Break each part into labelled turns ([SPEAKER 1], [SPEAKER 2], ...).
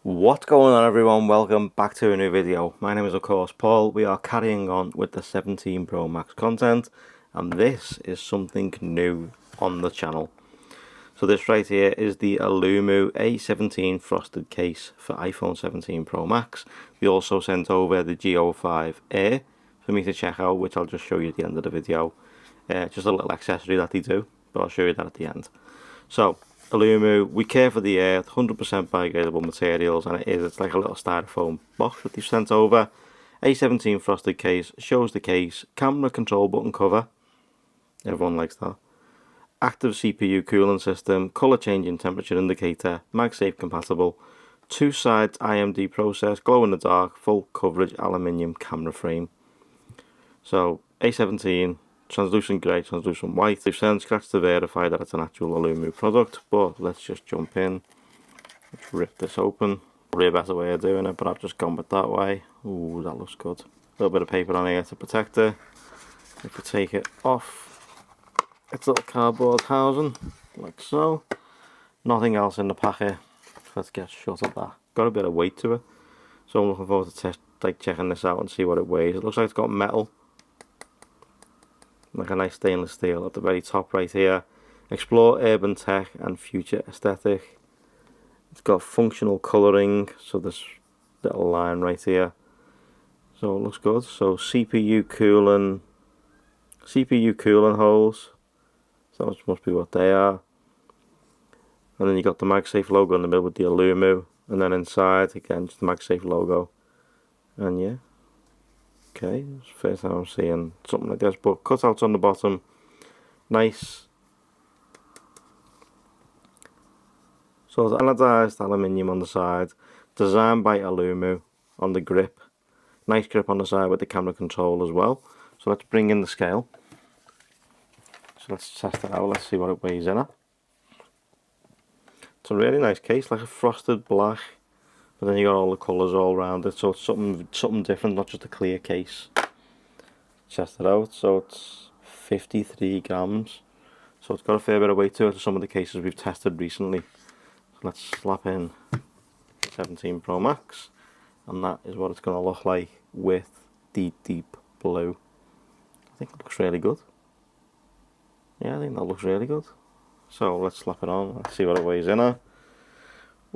[SPEAKER 1] What's going on, everyone? Welcome back to a new video. My name is of course Paul. We are carrying on with the 17 Pro Max content, and this is something new on the channel. So this right here is the Aulumu A17 frosted case for iPhone 17 Pro Max. We also sent over the GO5 Air for me to check out, which I'll just show you at the end of the video. Just a little accessory that they do, but I'll show you that at the end. So Aulumu, we care for the air, 100% biodegradable materials, and it's like a little styrofoam box that they've sent over. A17 frosted case, shows the case, camera control button cover, everyone likes that. Active CPU cooling system, colour changing temperature indicator, MagSafe compatible, 2 sides IMD process, glow in the dark, full coverage aluminium camera frame. So A17, translucent grey, translucent white. They've sent scratch to verify that it's an actual Aulumu product, but let's just jump in. Let's rip this open. Probably a better way of doing it, but I've just gone with that way. Ooh, that looks good. A little bit of paper on here to protect it. If we take it off its little cardboard housing, like so. Nothing else in the packet. Let's get shut of that. Got a bit of weight to it, so I'm looking forward to checking this out and see what it weighs. It looks like it's got metal, like a nice stainless steel at the very top right here. Explore urban tech and future aesthetic. It's got functional colouring, so this little line right here. So it looks good. So CPU cooling holes. So that must be what they are. And then you got the MagSafe logo in the middle with the Aulumu, and then inside again just the MagSafe logo. And yeah, okay, it's the first time I'm seeing something like this, but cutouts on the bottom, nice. So it's anodised aluminium on the side, designed by Aulumu on the grip. Nice grip on the side with the camera control as well. So let's bring in the scale. So let's test it out, let's see what it weighs in at. It's a really nice case, like a frosted black, but then you got all the colours all around it, so it's something different, not just a clear case. Test it out, so it's 53 grams, so it's got a fair bit of weight to it to some of the cases we've tested recently. So let's slap in 17 Pro Max, and that is what it's going to look like with the deep blue. I think it looks really good. Yeah, I think that looks really good. So let's slap it on, let's see what it weighs in at.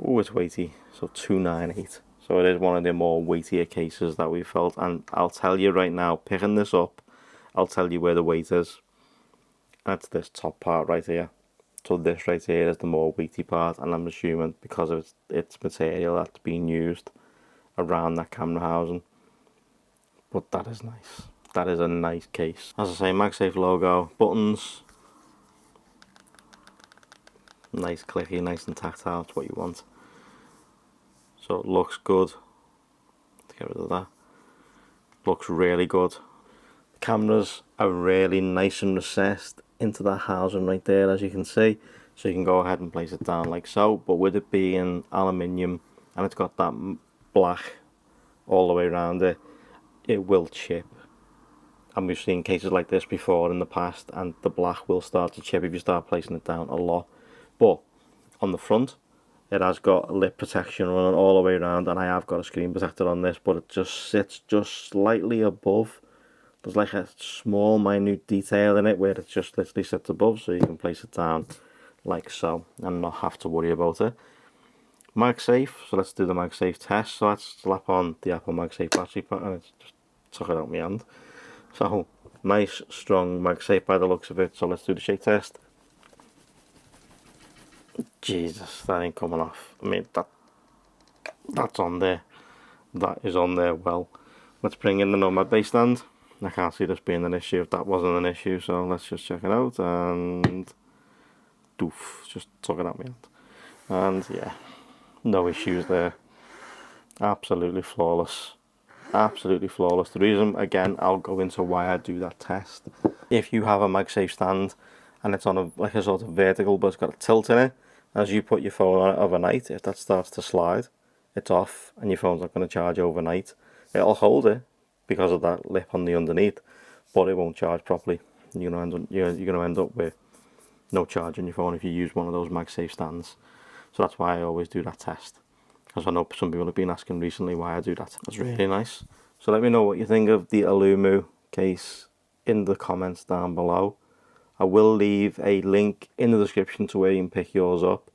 [SPEAKER 1] Oh, it's weighty, so 298. So it is one of the more weightier cases that we've felt, and I'll tell you right now, picking this up, I'll tell you where the weight is. That's this top part right here. So this right here is the more weighty part, and I'm assuming because of its material that's being used around that camera housing. But that is nice. That is a nice case. As I say, MagSafe logo, buttons. Nice clicky, nice and tactile, it's what you want. So it looks good. Let's get rid of that. Looks really good. The cameras are really nice and recessed into that housing right there, as you can see. So you can go ahead and place it down like so, but with it being aluminium and it's got that black all the way around it, it will chip. And we've seen cases like this before in the past, and the black will start to chip if you start placing it down a lot. But on the front, it has got lip protection running all the way around, and I have got a screen protector on this, but it just sits just slightly above. There's like a small minute detail in it where it just literally sits above, so you can place it down like so and not have to worry about it. MagSafe, so let's do the MagSafe test. So let's slap on the Apple MagSafe battery pack, and it's just took it out of my hand. So nice strong MagSafe by the looks of it. So let's do the shake test. Jesus, that ain't coming off. I mean, that's on there. That is on there well. Let's bring in the Nomad base stand. I can't see this being an issue if that wasn't an issue, so let's just check it out, and doof, just took it out my hand. And yeah, no issues there. Absolutely flawless. Absolutely flawless. The reason, again, I'll go into why I do that test. If you have a MagSafe stand and it's on like a sort of vertical but it's got a tilt in it, as you put your phone on it overnight, if that starts to slide, it's off and your phone's not going to charge overnight. It'll hold it because of that lip on the underneath, but it won't charge properly. You're going to end up with no charge on your phone if you use one of those MagSafe stands. So that's why I always do that test. as I know some people have been asking recently why I do that. That's really nice. So let me know what you think of the Aulumu case in the comments down below. I will leave a link in the description to where you can pick yours up,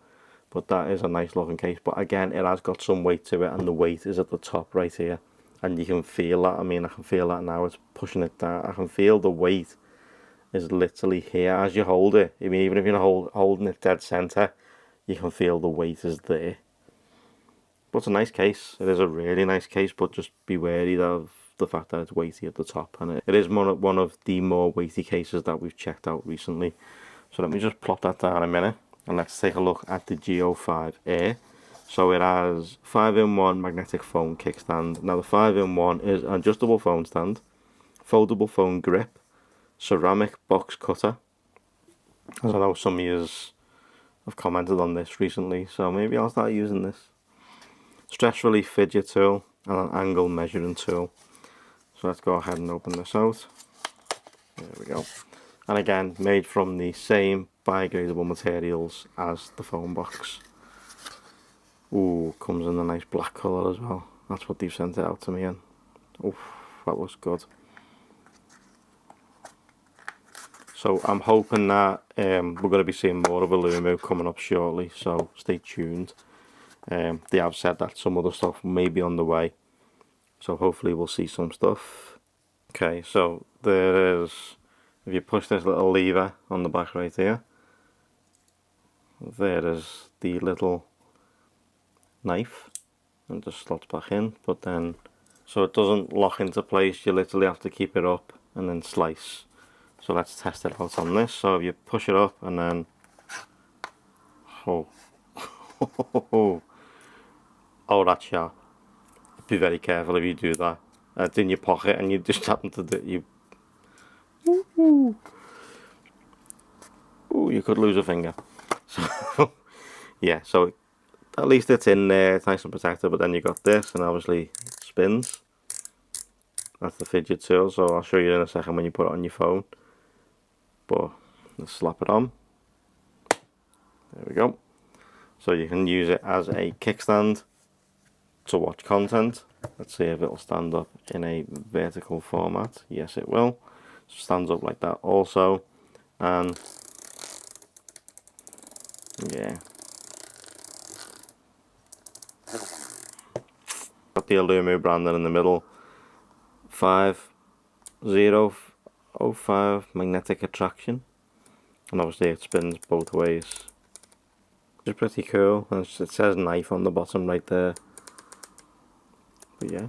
[SPEAKER 1] but that is a nice looking case. But again, it has got some weight to it, and the weight is at the top right here, and you can feel that. I mean, I can feel that now. It's pushing it down. I can feel the weight is literally here as you hold it. I mean, even if you're holding it dead center, you can feel the weight is there. But it's a nice case. It is a really nice case, but just be wary of the fact that it's weighty at the top, and it is one of the more weighty cases that we've checked out recently. So let me just plot that down a minute, and let's take a look at the GO5 Air. So it has 5-in-1 magnetic phone kickstand. Now the 5-in-1 is an adjustable phone stand, foldable phone grip, ceramic box cutter. As I know some of you have commented on this recently, so maybe I'll start using this. Stress relief fidget tool and an angle measuring tool. So let's go ahead and open this out. There we go. And again, made from the same biodegradable materials as the phone box. Ooh, comes in a nice black colour as well. That's what they've sent it out to me in. Oof, that looks good. So I'm hoping that we're going to be seeing more of Aulumu coming up shortly, so stay tuned. They have said that some other stuff may be on the way, so hopefully we'll see some stuff. Okay, so there is, if you push this little lever on the back right here, there is the little knife, and just slots back in, but then, so it doesn't lock into place, you literally have to keep it up and then slice. So let's test it out on this. So if you push it up and then, oh, oh, that's sharp. Be very careful if you do that. It's in your pocket and you just happen to do ooh, you could lose a finger. So yeah, so at least it's in there, it's nice and protected. But then you got this, and obviously it spins. That's the fidget tool. So I'll show you in a second when you put it on your phone. But let's slap it on. There we go. So you can use it as a kickstand to watch content. Let's see if it'll stand up in a vertical format. Yes, it will. So stands up like that also. And yeah, got the Aulumu branding in the middle. 5005 magnetic attraction, and obviously it spins both ways. It's pretty cool, and it says knife on the bottom right there. But yeah,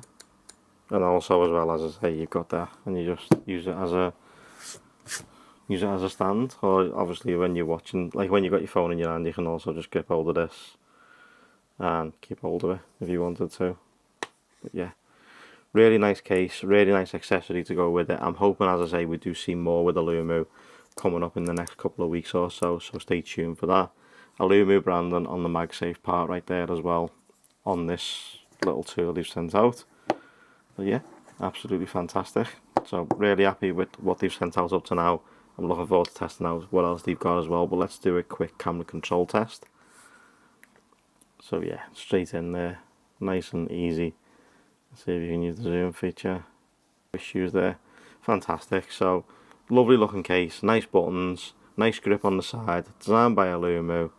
[SPEAKER 1] and also as well, as I say, you've got that, and you just use it as a stand. Or obviously when you're watching, like when you got your phone in your hand, you can also just grip hold of this and keep hold of it if you wanted to. But yeah, really nice case, really nice accessory to go with it. I'm hoping, as I say, we do see more with Aulumu coming up in the next couple of weeks or so, so stay tuned for that. Aulumu branding on the MagSafe part right there as well, on this little tool they've sent out. But yeah, absolutely fantastic. So really happy with what they've sent out up to now. I'm looking forward to testing out what else they've got as well, but let's do a quick camera control test. So yeah, straight in there, nice and easy. See if you can use the zoom feature. Issues there, fantastic. So lovely looking case, nice buttons, nice grip on the side, designed by Aulumu.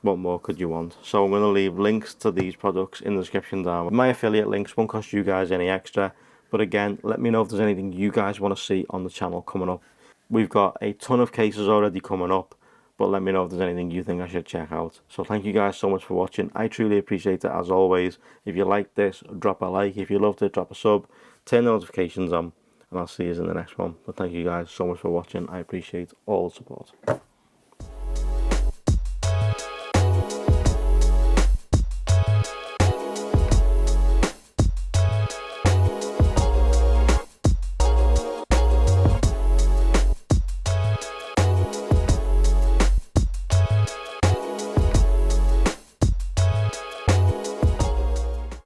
[SPEAKER 1] What more could you want? So I'm going to leave links to these products in the description down. My affiliate links won't cost you guys any extra, but again, let me know if there's anything you guys want to see on the channel coming up. We've got a ton of cases already coming up, but let me know if there's anything you think I should check out. So thank you guys so much for watching. I truly appreciate it as always. If you liked this, drop a like. If you loved it, drop a sub. Turn the notifications on, and I'll see you in the next one. But thank you guys so much for watching. I appreciate all the support.